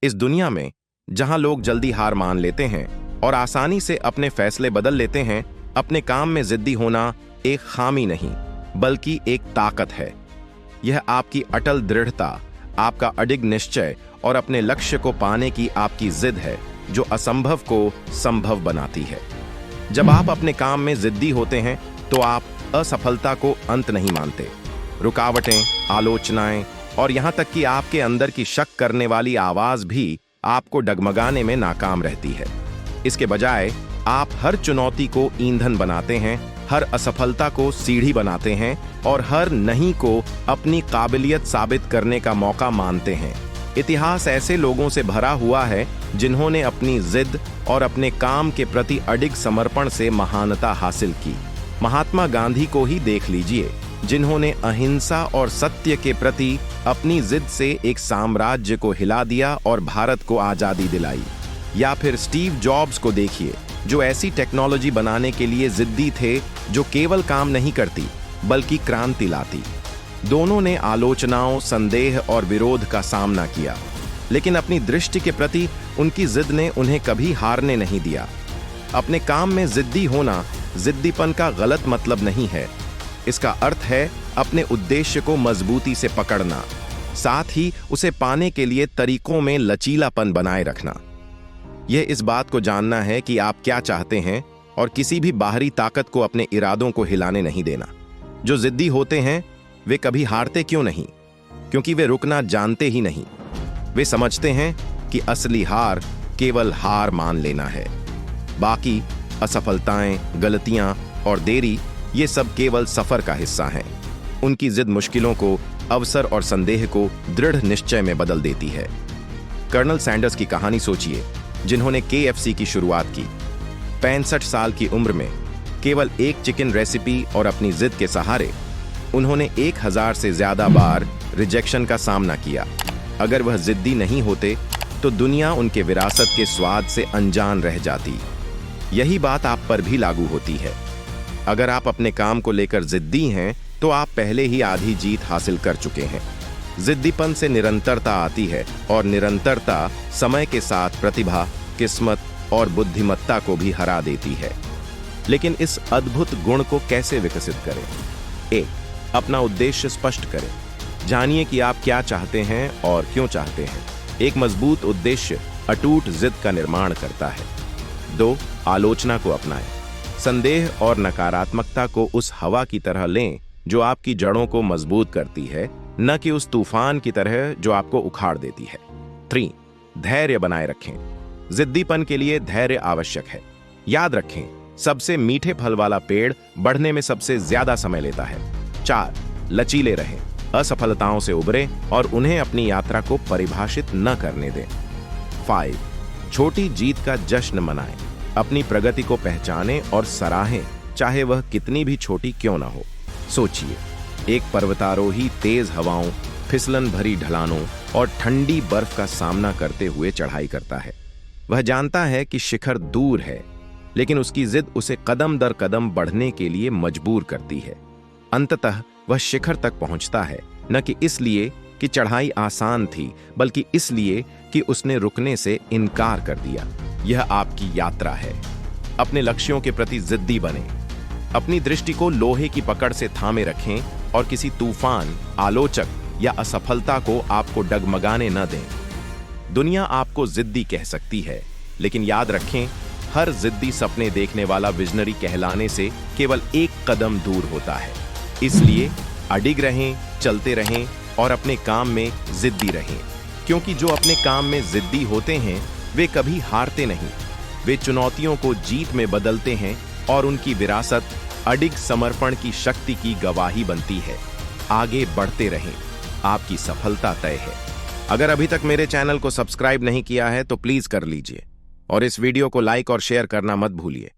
इस दुनिया में जहां लोग जल्दी हार मान लेते हैं और आसानी से अपने फैसले बदल लेते हैं, अपने काम में जिद्दी होना एक खामी नहीं बल्कि एक ताकत है। यह आपकी अटल दृढ़ता, आपका अडिग निश्चय और अपने लक्ष्य को पाने की आपकी जिद है जो असंभव को संभव बनाती है। जब आप अपने काम में जिद्दी होते हैं तो आप असफलता को अंत नहीं मानते। रुकावटें, आलोचनाएं और यहां तक कि आपके अंदर की शक करने वाली आवाज भी आपको डगमगाने में नाकाम रहती है। इसके बजाय आप हर चुनौती को ईंधन बनाते हैं, हर असफलता को सीढ़ी बनाते हैं और हर नहीं को अपनी काबिलियत साबित करने का मौका मानते हैं। इतिहास ऐसे लोगों से भरा हुआ है जिन्होंने अपनी जिद और अपने काम के प्रति अडिग समर्पण से महानता हासिल की। महात्मा गांधी को ही देख लीजिए, जिन्होंने अहिंसा और सत्य के प्रति अपनी जिद से एक साम्राज्य को हिला दिया और भारत को आजादी दिलाई। या फिर स्टीव जॉब्स को देखिए, जो ऐसी टेक्नोलॉजी बनाने के लिए जिद्दी थे जो केवल काम नहीं करती बल्कि क्रांति लाती। दोनों ने आलोचनाओं, संदेह और विरोध का सामना किया, लेकिन अपनी दृष्टि के प्रति उनकी जिद ने उन्हें कभी हारने नहीं दिया। अपने काम में जिद्दी होना जिद्दीपन का गलत मतलब नहीं है। इसका अर्थ है अपने उद्देश्य को मजबूती से पकड़ना, साथ ही उसे पाने के लिए तरीकों में लचीलापन बनाए रखना। यह इस बात को जानना है कि आप क्या चाहते हैं और किसी भी बाहरी ताकत को अपने इरादों को हिलाने नहीं देना। जो जिद्दी होते हैं वे कभी हारते क्यों नहीं? क्योंकि वे रुकना जानते ही नहीं। वे समझते हैं कि असली हार केवल हार मान लेना है। बाकी असफलताएं, गलतियां और देरी, ये सब केवल सफर का हिस्सा हैं। उनकी जिद मुश्किलों को अवसर और संदेह को दृढ़ निश्चय में बदल देती है। कर्नल सैंडर्स की कहानी सोचिए, जिन्होंने KFC की शुरुआत की। 65 साल की उम्र में केवल एक चिकन रेसिपी और अपनी जिद के सहारे उन्होंने 1000 से ज्यादा बार रिजेक्शन का सामना किया। अगर वह जिद्दी नहीं होते तो दुनिया उनके विरासत के स्वाद से अनजान रह जाती। यही बात आप पर भी लागू होती है। अगर आप अपने काम को लेकर जिद्दी हैं तो आप पहले ही आधी जीत हासिल कर चुके हैं। जिद्दीपन से निरंतरता आती है और निरंतरता समय के साथ प्रतिभा, किस्मत और बुद्धिमत्ता को भी हरा देती है। लेकिन इस अद्भुत गुण को कैसे विकसित करें? 1. अपना उद्देश्य स्पष्ट करें। जानिए कि आप क्या चाहते हैं और क्यों चाहते हैं। एक मजबूत उद्देश्य अटूट जिद का निर्माण करता है। 2. आलोचना को अपनाएं। संदेह और नकारात्मकता को उस हवा की तरह लें जो आपकी जड़ों को मजबूत करती है, न कि उस तूफान की तरह जो आपको उखाड़ देती है। 3. धैर्य बनाए रखें। जिद्दीपन के लिए धैर्य आवश्यक है। याद रखें, सबसे मीठे फल वाला पेड़ बढ़ने में सबसे ज्यादा समय लेता है। 4. लचीले रहें। असफलताओं से उबरें और उन्हें अपनी यात्रा को परिभाषित न करने दें। 5. छोटी जीत का जश्न मनाएं। अपनी प्रगति को पहचानें और सराहें, चाहे वह कितनी भी छोटी क्यों ना हो। सोचिए, एक पर्वतारोही तेज हवाओं, फिसलन भरी ढलानों और ठंडी बर्फ का सामना करते हुए चढ़ाई करता है। वह जानता है कि शिखर दूर है, लेकिन उसकी जिद उसे कदम दर कदम बढ़ने के लिए मजबूर करती है। अंततः वह शिखर तक पहुंचता है, न कि इसलिए कि चढ़ाई आसान थी, बल्कि इसलिए कि उसने रुकने से इनकार कर दिया। यह आपकी यात्रा है। अपने लक्ष्यों के प्रति जिद्दी बने। अपनी दृष्टि को लोहे की पकड़ से थामे रखें और किसी तूफान, आलोचक या असफलता को आपको डगमगाने न दें। दुनिया आपको जिद्दी कह सकती है, लेकिन याद रखें, हर जिद्दी सपने देखने वाला विजनरी कहलाने से केवल एक कदम दूर होता है। इसलिए अडिग रहें, चलते रहें और अपने काम में जिद्दी रहें, क्योंकि जो अपने काम में जिद्दी होते हैं वे कभी हारते नहीं। वे चुनौतियों को जीत में बदलते हैं और उनकी विरासत अडिग समर्पण की शक्ति की गवाही बनती है। आगे बढ़ते रहें, आपकी सफलता तय है। अगर अभी तक मेरे चैनल को सब्सक्राइब नहीं किया है तो प्लीज कर लीजिए और इस वीडियो को लाइक और शेयर करना मत भूलिए।